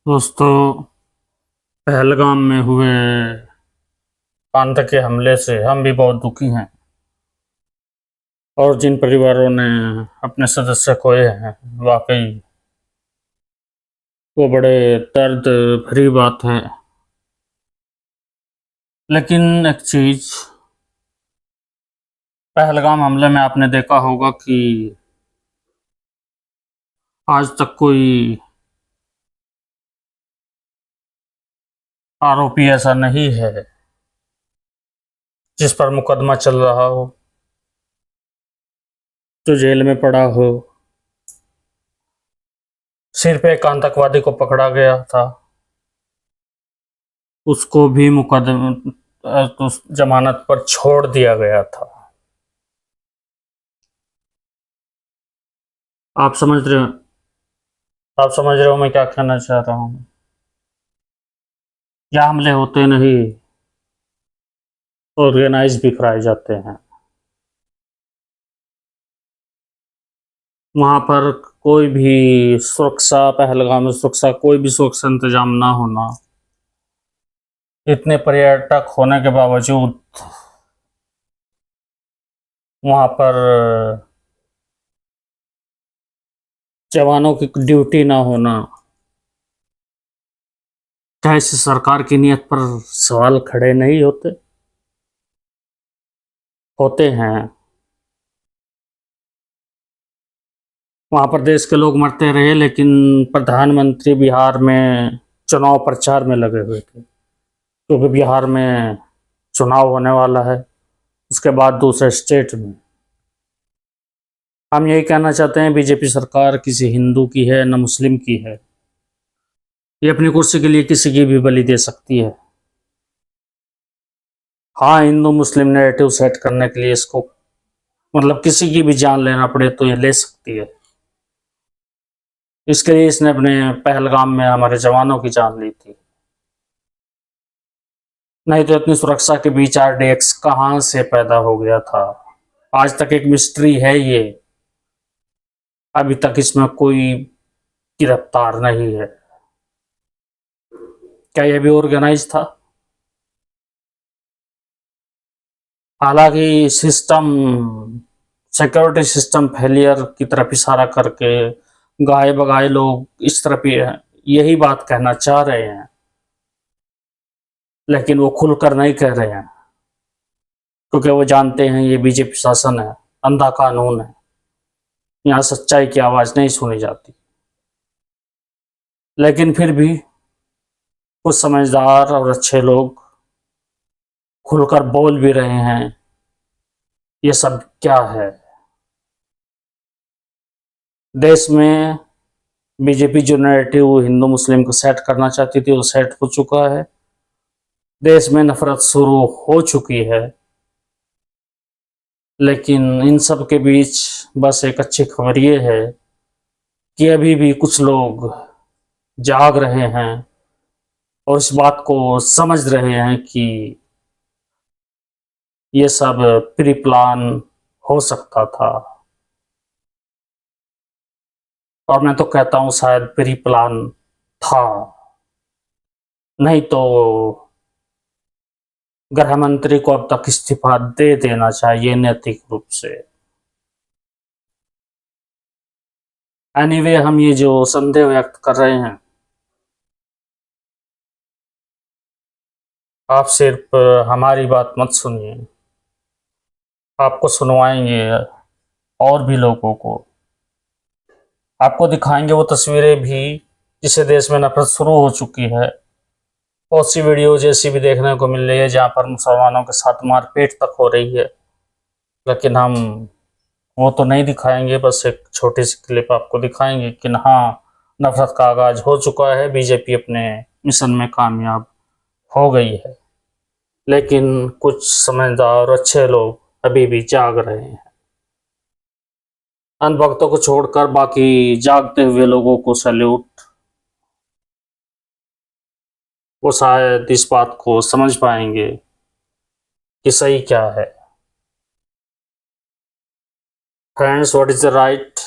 दोस्तों, पहलगाम में हुए आतंकी हमले से हम भी बहुत दुखी हैं। और जिन परिवारों ने अपने सदस्य खोए हैं, वाकई वो बड़े दर्द भरी बात है। लेकिन एक चीज, पहलगाम हमले में आपने देखा होगा कि आज तक कोई आरोपी ऐसा नहीं है जिस पर मुकदमा चल रहा हो, जो जेल में पड़ा हो। सिर्फ एक आतंकवादी को पकड़ा गया था, उसको भी मुकदमा तो जमानत पर छोड़ दिया गया था। आप समझ रहे हो आप समझ रहे हो मैं क्या कहना चाह रहा हूँ। यहाँ हमले होते नहीं, ऑर्गेनाइज भी कराए जाते हैं। वहां पर कोई भी सुरक्षा, पहलगाम में सुरक्षा, कोई भी सुरक्षा इंतजाम ना होना, इतने पर्यटक होने के बावजूद वहां पर जवानों की ड्यूटी ना होना, क्या इससे सरकार की नीयत पर सवाल खड़े नहीं होते? होते हैं। वहां पर देश के लोग मरते रहे, लेकिन प्रधानमंत्री बिहार में चुनाव प्रचार में लगे हुए थे, क्योंकि बिहार में चुनाव होने वाला है, उसके बाद दूसरे स्टेट में। हम यही कहना चाहते हैं, बीजेपी सरकार किसी हिंदू की है न मुस्लिम की है। ये अपनी कुर्सी के लिए किसी की भी बलि दे सकती है। हाँ, हिंदू मुस्लिम नैरेटिव सेट करने के लिए इसको, मतलब किसी की भी जान लेना पड़े तो ये ले सकती है। इसके लिए इसने अपने पहलगाम में हमारे जवानों की जान ली थी। नहीं तो इतनी सुरक्षा के बीच आरडीएक्स कहाँ से पैदा हो गया था, आज तक एक मिस्ट्री है ये। अभी तक इसमें कोई गिरफ्तार नहीं है। क्या यह भी ऑर्गेनाइज था? हालांकि सिस्टम, सिक्योरिटी सिस्टम फेलियर की तरफ इशारा करके गाए बगाए लोग इस तरफ यही बात कहना चाह रहे हैं, लेकिन वो खुलकर नहीं कह रहे हैं, क्योंकि वो जानते हैं ये बीजेपी शासन है, अंधा कानून है, यहाँ सच्चाई की आवाज नहीं सुनी जाती। लेकिन फिर भी कुछ समझदार और अच्छे लोग खुलकर बोल भी रहे हैं ये सब क्या है। देश में बीजेपी जो नैरेटिव हिंदू मुस्लिम को सेट करना चाहती थी, वो सेट हो चुका है। देश में नफरत शुरू हो चुकी है। लेकिन इन सब के बीच बस एक अच्छी खबर ये है कि अभी भी कुछ लोग जाग रहे हैं और इस बात को समझ रहे हैं कि ये सब प्री प्लान हो सकता था। और मैं तो कहता हूँ शायद प्री प्लान था, नहीं तो गृह मंत्री को अब तक इस्तीफा दे देना चाहिए नैतिक रूप से। एनीवे, हम ये जो संदेह व्यक्त कर रहे हैं, आप सिर्फ हमारी बात मत सुनिए, आपको सुनवाएंगे और भी लोगों को। आपको दिखाएंगे वो तस्वीरें भी जिससे देश में नफरत शुरू हो चुकी है। बहुत सी वीडियो जैसी भी देखने को मिल रही है जहाँ पर मुसलमानों के साथ मारपीट तक हो रही है। लेकिन हम वो तो नहीं दिखाएंगे, बस एक छोटी सी क्लिप आपको दिखाएंगे कि हाँ, नफरत का आगाज हो चुका है, बीजेपी अपने मिशन में कामयाब हो गई है। लेकिन कुछ समझदार और अच्छे लोग अभी भी जाग रहे हैं। अंधभक्तों को छोड़कर बाकी जागते हुए लोगों को सैल्यूट। वो शायद इस बात को समझ पाएंगे कि सही क्या है। Friends, what is the right?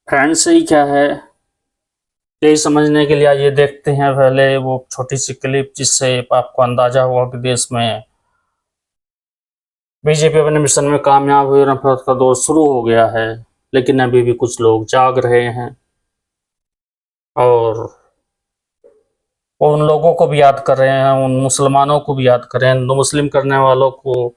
Friends, सही क्या है यही समझने के लिए आइए देखते हैं पहले वो छोटी सी क्लिप, जिससे आपको अंदाजा हुआ कि देश में बीजेपी अपने मिशन में कामयाब हुई, नफरत का दौर शुरू हो गया है। लेकिन अभी भी कुछ लोग जाग रहे हैं और वो उन लोगों को भी याद कर रहे हैं, उन मुसलमानों को भी याद कर रहे हैं, हिंदू मुस्लिम करने वालों को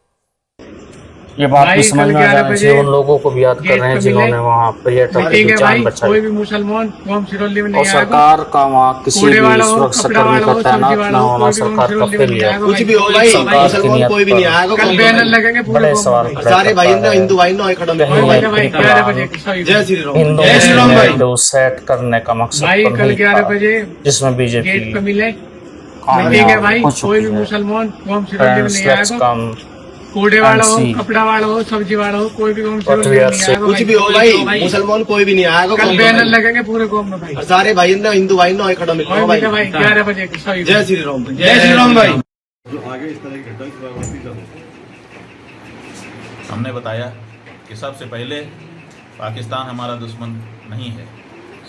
ये बात भी समझ में आ जाना चाहिए। उन लोगों को भी याद कर रहे हैं जिन्होंने वहाँ पर्यटक की जान बचाई। कोई भी मुसलमान और सरकार का वहाँ किसी भी सुरक्षा कर्मी का तैनात न होना सरकार का फेलियर है। कुछ भी हो भाई, मुसलमान कोई भी नहीं आएगा। कल बैनर लगेंगे बड़े सवाल सारे भाई हिंदू भाई नो खड़ा जय श्री राम। हिंदू मुस्लिम सेट करने का मकसद भाई तो कल नहीं 11 था, बजे जिसमें बीजेपी गेट पे मिले। कामयाब ठीक है भाई, हो चुकी कोई भी है। मुसलमान कौम सिरोली में नहीं Let's आएगा। come कूड़े वाला हो, and see कपड़ा वाला हो, सब्जी वाला हो, कोई भी कौम what सिरोली we में are नहीं saying। आएगा। कुछ भी हो भाई, मुसलमान कोई भी नहीं आएगा। कल बैनर लगेंगे पूरे कौम में भाई। सारे भाई हिंदू भाई नो खड़ा मिल और भाई। भाई 11 बजे सही। जय श्री राम, जय श्री राम भाई। हमने बताया कि सबसे पहले पाकिस्तान हमारा दुश्मन नहीं है।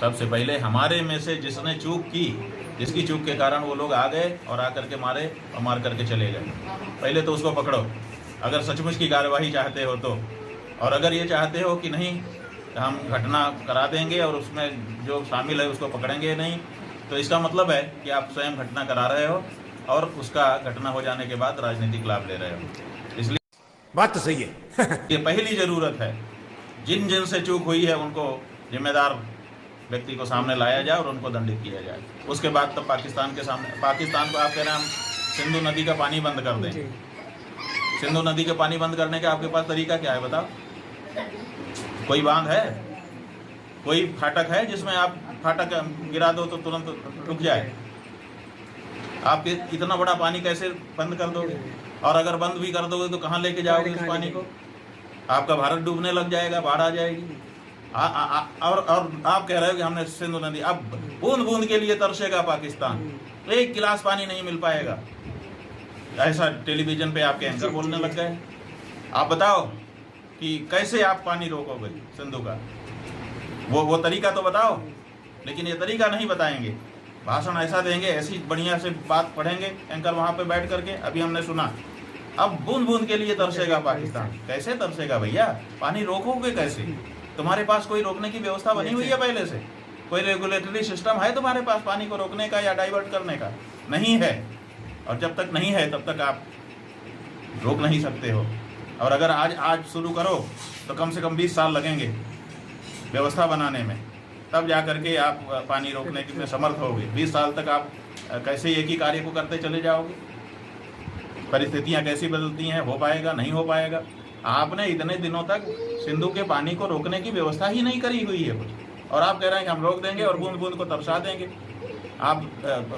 सबसे पहले हमारे में से जिसने चूक की, जिसकी चूक के कारण वो लोग आ गए और आकर के मारे और मार करके चले गए, पहले तो उसको पकड़ो अगर सचमुच की कार्यवाही चाहते हो तो। और अगर ये चाहते हो कि नहीं हम घटना करा देंगे और उसमें जो शामिल है उसको पकड़ेंगे नहीं, तो इसका मतलब है कि आप स्वयं घटना करा रहे हो और उसका घटना हो जाने के बाद राजनीतिक लाभ ले रहे हो। इसलिए बात तो सही है। ये पहली ज़रूरत है, जिन जिन से चूक हुई है उनको जिम्मेदार व्यक्ति को सामने लाया जाए और उनको दंडित किया जाए। उसके बाद तब पाकिस्तान के सामने, पाकिस्तान को आप कह रहे हैं हम सिंधु नदी का पानी बंद कर दें। सिंधु नदी का पानी बंद करने का आपके पास तरीका क्या है बताओ? कोई बांध है, कोई फाटक है जिसमें आप फाटक गिरा दो तो तुरंत रुक जाए? आप इतना बड़ा पानी कैसे बंद कर दोगे? और अगर बंद भी कर दोगे तो कहाँ लेके जाओगे उस पानी को? आपका भारत डूबने लग जाएगा, बाढ़ आ जाएगी। और आप कह रहे हो कि हमने सिंधु नदी, अब बूंद बूंद के लिए तरसेगा पाकिस्तान, एक गिलास पानी नहीं मिल पाएगा। ऐसा टेलीविजन पे आपके एंकर बोलने लग गए। आप बताओ कि कैसे आप पानी रोकोगे सिंधु का? वो तरीका तो बताओ। लेकिन ये तरीका नहीं बताएंगे, भाषण ऐसा देंगे, ऐसी बढ़िया से बात पढ़ेंगे एंकर वहाँ पे बैठ करके। अभी हमने सुना अब बूंद बूंद के लिए तरसेगा पाकिस्तान। कैसे तरसेगा भैया? पानी रोकोगे कैसे? तुम्हारे पास कोई रोकने की व्यवस्था बनी हुई है पहले से? कोई रेगुलेटरी सिस्टम है तुम्हारे पास पानी को रोकने का या डाइवर्ट करने का? नहीं है। और जब तक नहीं है तब तक आप रोक नहीं सकते हो। और अगर आज शुरू करो तो कम से कम 20 साल लगेंगे व्यवस्था बनाने में, तब जा करके आप पानी रोकने के में समर्थ होगे। 20 साल तक आप कैसे एक ही कार्य को करते चले जाओगे? परिस्थितियां कैसी बदलती हैं, हो पाएगा नहीं हो पाएगा? आपने इतने दिनों तक सिंधु के पानी को रोकने की व्यवस्था ही नहीं करी हुई है कुछ, और आप कह रहे हैं कि हम रोक देंगे और बूंद बूंद को तरसा देंगे। आप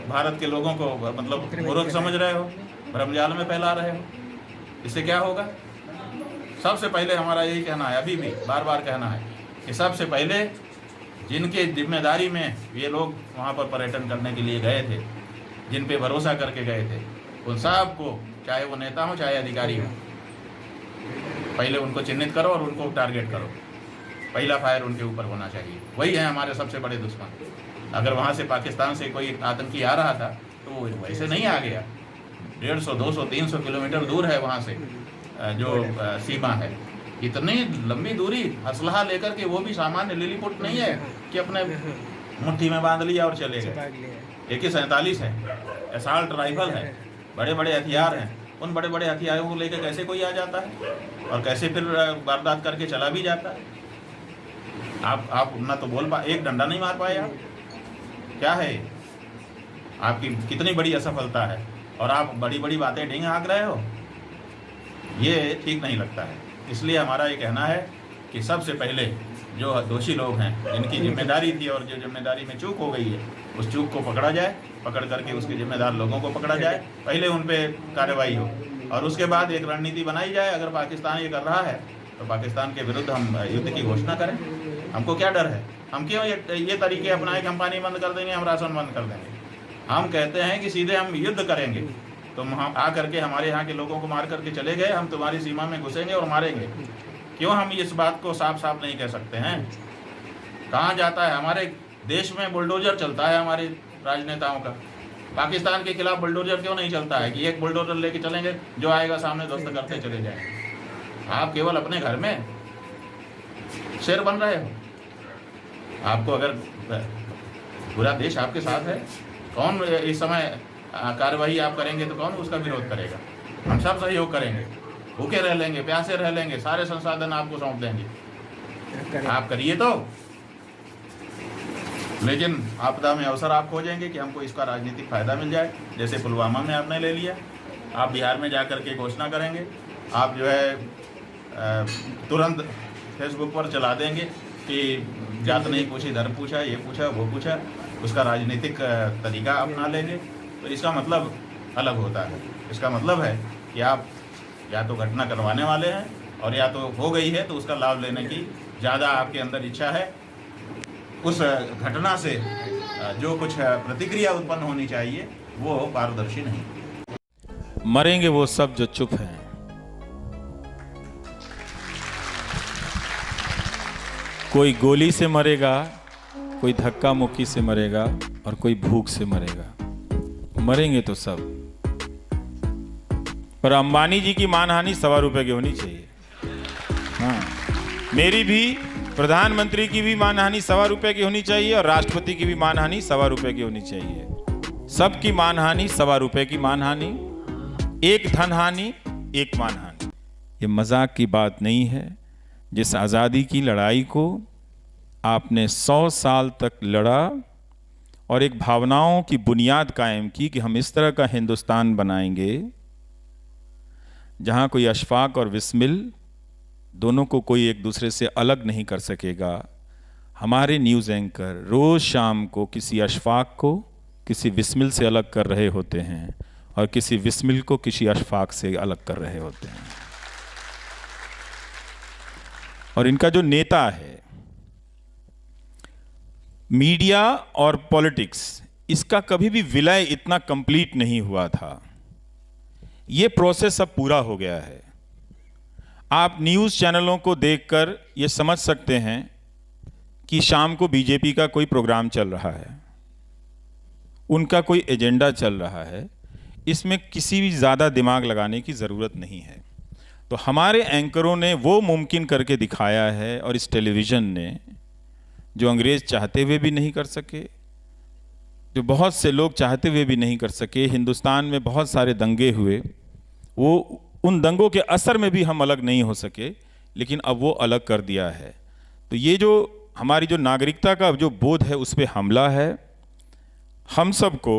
भारत के लोगों को मतलब मूर्ख समझ रहे हो, भ्रमजाल में फैला रहे हो। इससे क्या होगा? सबसे पहले हमारा यही कहना है, अभी भी बार बार कहना है कि सबसे पहले जिनके जिम्मेदारी में ये लोग वहाँ पर पर्यटन करने के लिए गए थे, जिन पे भरोसा करके गए थे, उन सब को, चाहे वो नेता हो चाहे अधिकारी हो, पहले उनको चिन्हित करो और उनको टारगेट करो। पहला फायर उनके ऊपर होना चाहिए। वही है हमारे सबसे बड़े दुश्मन। अगर वहाँ से पाकिस्तान से कोई आतंकी आ रहा था तो वो वैसे नहीं आ गया। 150, 200, 300 किलोमीटर दूर है वहाँ से जो सीमा है। इतनी लंबी दूरी असलहा लेकर के, वो भी सामान्य लिलीपुट नहीं है कि अपने मुट्ठी में बांध लिया और चले गए। AK-47 है, असॉल्ट राइफल है, बड़े बड़े हथियार हैं। उन बड़े बड़े हथियारों को लेकर कैसे कोई आ जाता है और कैसे फिर वारदात करके चला भी जाता है? आप ना तो बोल एक डंडा नहीं मार पाए। आप क्या है? आपकी कितनी बड़ी असफलता है और आप बड़ी बड़ी बातें ढींग हाँक रहे हो। ये ठीक नहीं लगता है। इसलिए हमारा ये कहना है कि सबसे पहले जो दोषी लोग हैं, जिनकी जिम्मेदारी थी और जो जिम्मेदारी में चूक हो गई है, उस चूक को पकड़ा जाए, पकड़ करके उसके जिम्मेदार लोगों को पकड़ा जाए, पहले उन पे कार्रवाई हो और उसके बाद एक रणनीति बनाई जाए। अगर पाकिस्तान ये कर रहा है तो पाकिस्तान के विरुद्ध हम युद्ध की घोषणा करें? हमको क्या डर है? हम क्यों ये तरीके अपनाए कि हम पानी बंद कर देंगे, हम राशन बंद कर देंगे? हम कहते हैं कि सीधे हम युद्ध करेंगे। तुम हम आ करके हमारे यहाँ के लोगों को मार करके चले गए, हम तुम्हारी सीमा में घुसेंगे और मारेंगे। क्यों हम इस बात को साफ साफ नहीं कह सकते हैं? कहाँ जाता है हमारे देश में बुलडोजर चलता है हमारे राजनेताओं का? पाकिस्तान के खिलाफ बुलडोजर क्यों नहीं चलता है कि एक बुलडोजर लेके चलेंगे, जो आएगा सामने ध्वस्त करते चले जाएंगे? आप केवल अपने घर में शेर बन रहे हो। आपको अगर पूरा देश आपके साथ है, कौन इस समय कार्रवाई आप करेंगे तो कौन उसका विरोध करेगा? हम सब सहयोग करेंगे, भूखे रह लेंगे, प्यासे रह लेंगे, सारे संसाधन आपको सौंप देंगे। आप करिए तो, लेकिन आपदा में अवसर आप खोजेंगे कि हमको इसका राजनीतिक फायदा मिल जाए। जैसे पुलवामा में आपने ले लिया, आप बिहार में जा कर के घोषणा करेंगे, आप जो है तुरंत फेसबुक पर चला देंगे कि जात नहीं पूछी, धर्म पूछा, ये पूछा, वो पूछा, उसका राजनीतिक तरीका अपना लेंगे। तो इसका मतलब अलग होता है। इसका मतलब है कि आप या तो घटना करवाने वाले हैं, और या तो हो गई है तो उसका लाभ लेने की ज़्यादा आपके अंदर इच्छा है। उस घटना से जो कुछ प्रतिक्रिया उत्पन्न होनी चाहिए वो पारदर्शी नहीं। मरेंगे वो सब जो चुप हैं। कोई गोली से मरेगा, कोई धक्का मुक्की से मरेगा, और कोई भूख से मरेगा। मरेंगे तो सब। पर अंबानी जी की मानहानि ₹1.25 की होनी चाहिए। हाँ, मेरी भी, प्रधानमंत्री की भी मानहानि ₹1.25 की होनी चाहिए, और राष्ट्रपति की भी मानहानि ₹1.25 की होनी चाहिए। सबकी मानहानि ₹1.25 की मानहानि, एक धनहानि, एक मानहानि। ये मजाक की बात नहीं है। जिस आज़ादी की लड़ाई को आपने 100 साल तक लड़ा और एक भावनाओं की बुनियाद कायम की कि हम इस तरह का हिंदुस्तान बनाएंगे जहां कोई अशफाक और विस्मिल दोनों को कोई एक दूसरे से अलग नहीं कर सकेगा। हमारे न्यूज़ एंकर रोज़ शाम को किसी अशफाक को किसी विस्मिल से अलग कर रहे होते हैं, और किसी विस्मिल को किसी अशफाक से अलग कर रहे होते हैं। और इनका जो नेता है, मीडिया और पॉलिटिक्स, इसका कभी भी विलय इतना कंप्लीट नहीं हुआ था। ये प्रोसेस अब पूरा हो गया है। आप न्यूज़ चैनलों को देखकर ये समझ सकते हैं कि शाम को बीजेपी का कोई प्रोग्राम चल रहा है, उनका कोई एजेंडा चल रहा है। इसमें किसी भी ज़्यादा दिमाग लगाने की ज़रूरत नहीं है। तो हमारे एंकरों ने वो मुमकिन करके दिखाया है, और इस टेलीविज़न ने, जो अंग्रेज़ चाहते हुए भी नहीं कर सके, जो बहुत से लोग चाहते हुए भी नहीं कर सके। हिंदुस्तान में बहुत सारे दंगे हुए, वो उन दंगों के असर में भी हम अलग नहीं हो सके, लेकिन अब वो अलग कर दिया है। तो ये जो हमारी जो नागरिकता का जो बोध है, उस पर हमला है। हम सबको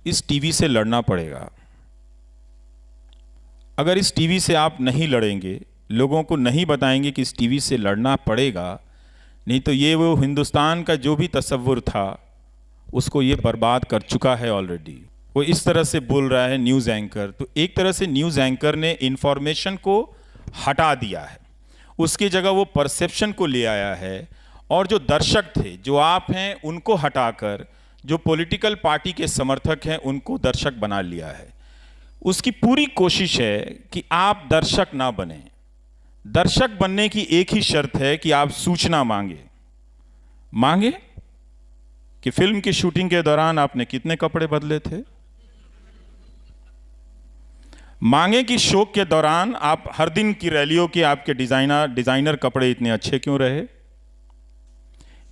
इस टीवी से लड़ना पड़ेगा। अगर इस टीवी से आप नहीं लड़ेंगे, लोगों को नहीं बताएंगे कि इस टीवी से लड़ना पड़ेगा, नहीं तो ये वो हिंदुस्तान का जो भी तसव्वुर था उसको ये बर्बाद कर चुका है ऑलरेडी। वो इस तरह से बोल रहा है न्यूज़ एंकर। तो एक तरह से न्यूज़ एंकर ने इंफॉर्मेशन को हटा दिया है, उसकी जगह वो परसेप्शन को ले आया है। और जो दर्शक थे, जो आप हैं, उनको हटाकर जो पॉलिटिकल पार्टी के समर्थक हैं उनको दर्शक बना लिया है। उसकी पूरी कोशिश है कि आप दर्शक ना बने। दर्शक बनने की एक ही शर्त है कि आप सूचना मांगे कि फिल्म की शूटिंग के दौरान आपने कितने कपड़े बदले थे, मांगे कि शो के दौरान आप हर दिन की रैलियों के आपके डिजाइनर कपड़े इतने अच्छे क्यों रहे।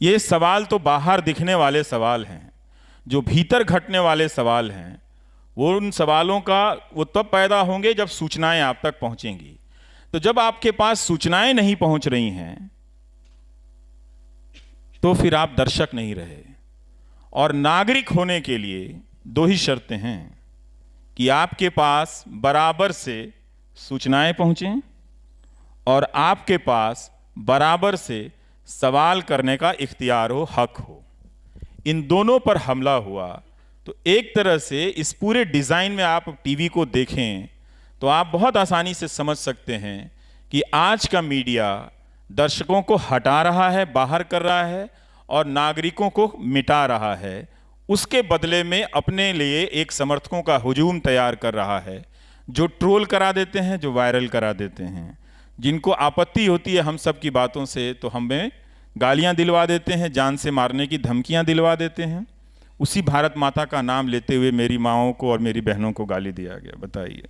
ये सवाल तो बाहर दिखने वाले सवाल हैं। जो भीतर घटने वाले सवाल हैं, वो उन सवालों का वो तब पैदा होंगे जब सूचनाएं आप तक पहुंचेंगी। तो जब आपके पास सूचनाएं नहीं पहुंच रही हैं, तो फिर आप दर्शक नहीं रहे। और नागरिक होने के लिए दो ही शर्तें हैं कि आपके पास बराबर से सूचनाएं पहुंचें और आपके पास बराबर से सवाल करने का इख्तियार हो, हक हो। इन दोनों पर हमला हुआ तो एक तरह से इस पूरे डिज़ाइन में आप टीवी को देखें तो आप बहुत आसानी से समझ सकते हैं कि आज का मीडिया दर्शकों को हटा रहा है, बाहर कर रहा है और नागरिकों को मिटा रहा है। उसके बदले में अपने लिए एक समर्थकों का हुजूम तैयार कर रहा है, जो ट्रोल करा देते हैं, जो वायरल करा देते हैं। जिनको आपत्ति होती है हम सब की बातों से तो हमें गालियां दिलवा देते हैं, जान से मारने की धमकियां दिलवा देते हैं। उसी भारत माता का नाम लेते हुए मेरी माँओं को और मेरी बहनों को गाली दिया गया। बताइए,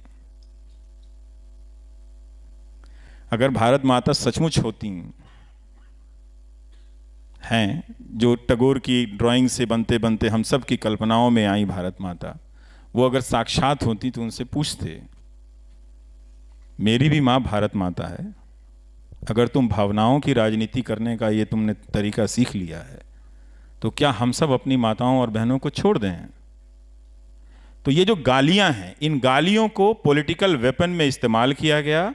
अगर भारत माता सचमुच होती हैं, जो टैगोर की ड्राइंग से बनते बनते हम सब की कल्पनाओं में आई भारत माता, वो अगर साक्षात होती तो उनसे पूछते, मेरी भी माँ भारत माता है, अगर तुम भावनाओं की राजनीति करने का ये तुमने तरीका सीख लिया है तो क्या हम सब अपनी माताओं और बहनों को छोड़ दें? तो ये जो गालियां हैं, इन गालियों को पॉलिटिकल वेपन में इस्तेमाल किया गया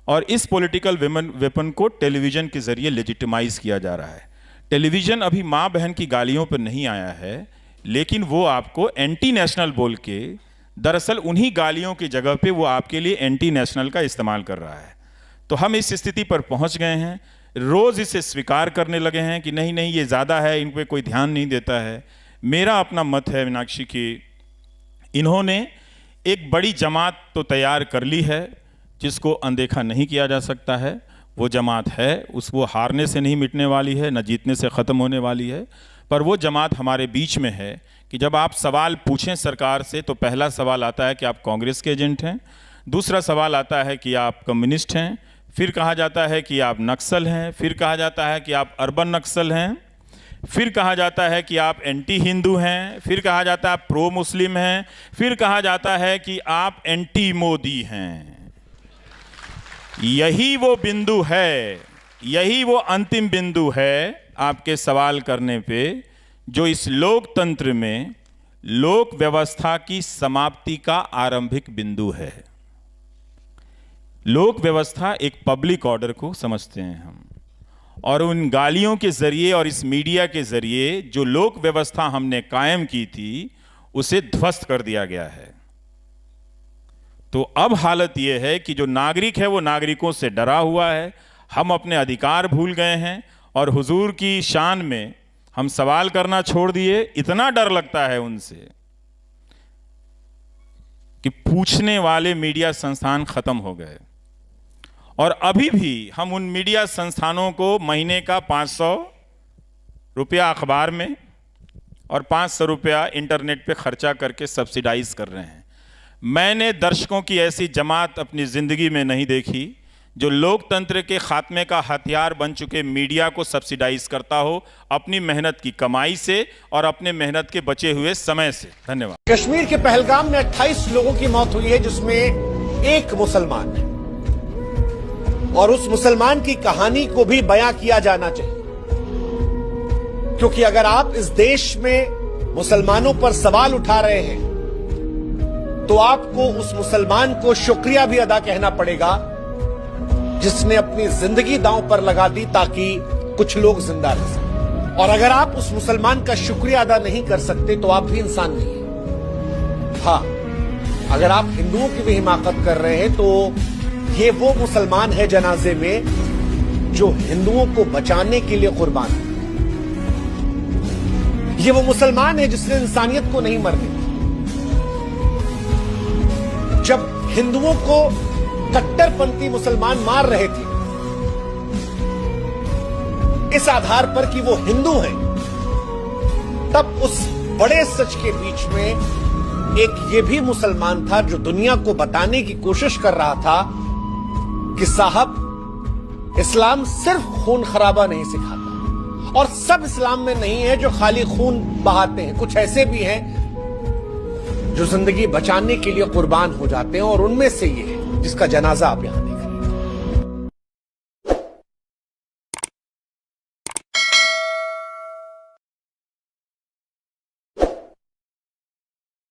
और इस पॉलिटिकल वेपन को टेलीविजन के जरिए लेजिटिमाइज किया जा रहा है। टेलीविजन अभी माँ बहन की गालियों पर नहीं आया है, लेकिन वो आपको एंटी नेशनल बोल के, दरअसल उन्हीं गालियों की जगह पे वो आपके लिए एंटी नेशनल का इस्तेमाल कर रहा है। तो हम इस स्थिति पर पहुंच गए हैं, रोज़ इसे स्वीकार करने लगे हैं कि नहीं नहीं ये ज़्यादा है, इन पे कोई ध्यान नहीं देता है। मेरा अपना मत है मीनाक्षी कि इन्होंने एक बड़ी जमात तो तैयार कर ली है जिसको अनदेखा नहीं किया जा सकता है। वो जमात है, वो हारने से नहीं मिटने वाली है, न जीतने से ख़त्म होने वाली है। पर वो जमात हमारे बीच में है कि जब आप सवाल पूछें सरकार से तो पहला सवाल आता है कि आप कांग्रेस के एजेंट हैं, दूसरा सवाल आता है कि आप कम्युनिस्ट हैं, फिर कहा जाता है कि आप नक्सल हैं, फिर कहा जाता है कि आप अर्बन नक्सल हैं, फिर कहा जाता है कि आप एंटी हिंदू हैं, फिर कहा जाता है आप प्रो मुस्लिम हैं, फिर कहा जाता है कि आप एंटी मोदी हैं। यही वो बिंदु है, यही वो अंतिम बिंदु है आपके सवाल करने पे, जो इस लोकतंत्र में लोक व्यवस्था की समाप्ति का आरंभिक बिंदु है। लोक व्यवस्था एक पब्लिक ऑर्डर को समझते हैं हम, और उन गालियों के जरिए और इस मीडिया के जरिए जो लोक व्यवस्था हमने कायम की थी उसे ध्वस्त कर दिया गया है। तो अब हालत यह है कि जो नागरिक है वो नागरिकों से डरा हुआ है, हम अपने अधिकार भूल गए हैं और हुजूर की शान में हम सवाल करना छोड़ दिए। इतना डर लगता है उनसे कि पूछने वाले मीडिया संस्थान खत्म हो गए। और अभी भी हम उन मीडिया संस्थानों को महीने का 500 रुपया अखबार में और 500 रुपया इंटरनेट पे खर्चा करके सब्सिडाइज कर रहे हैं। मैंने दर्शकों की ऐसी जमात अपनी ज़िंदगी में नहीं देखी जो लोकतंत्र के खात्मे का हथियार बन चुके मीडिया को सब्सिडाइज करता हो अपनी मेहनत की कमाई से और अपने मेहनत के बचे हुए समय से। धन्यवाद। कश्मीर के पहलगाम में 28 लोगों की मौत हुई है, जिसमें एक मुसलमान है, और उस मुसलमान की कहानी को भी बयां किया जाना चाहिए, क्योंकि अगर आप इस देश में मुसलमानों पर सवाल उठा रहे हैं तो आपको उस मुसलमान को शुक्रिया भी अदा कहना पड़ेगा जिसने अपनी जिंदगी दांव पर लगा दी ताकि कुछ लोग जिंदा रह सकें। और अगर आप उस मुसलमान का शुक्रिया अदा नहीं कर सकते तो आप भी इंसान नहीं हैं। हाँ, अगर आप हिंदुओं की भी हिमाकत कर रहे हैं तो ये वो मुसलमान है जनाजे में जो हिंदुओं को बचाने के लिए कुर्बान है। ये वो मुसलमान है जिसने इंसानियत को नहीं मरने दिया। जब हिंदुओं को कट्टरपंथी मुसलमान मार रहे थे इस आधार पर कि वो हिंदू हैं, तब उस बड़े सच के बीच में एक ये भी मुसलमान था जो दुनिया को बताने की कोशिश कर रहा था कि साहब, इस्लाम सिर्फ खून खराबा नहीं सिखाता, और सब इस्लाम में नहीं है जो खाली खून बहाते हैं। कुछ ऐसे भी हैं जो जिंदगी बचाने के लिए कुर्बान हो जाते हैं, और उनमें से ये है जिसका जनाजा आप यहां